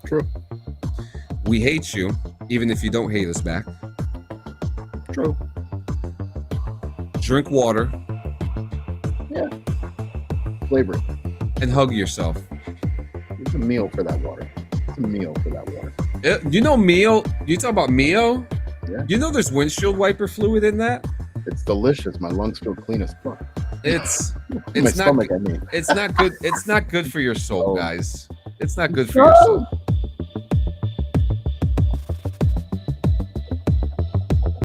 True. We hate you, even if you don't hate us back. True. Drink water. Yeah. Flavor it. And hug yourself. It's a meal for that water. You know Mio? You talk about Mio? Yeah. You know there's windshield wiper fluid in that? It's delicious. My lungs feel clean as fuck. It's my not stomach, I mean. It's not good. It's not good for your soul, guys. It's not good for your soul.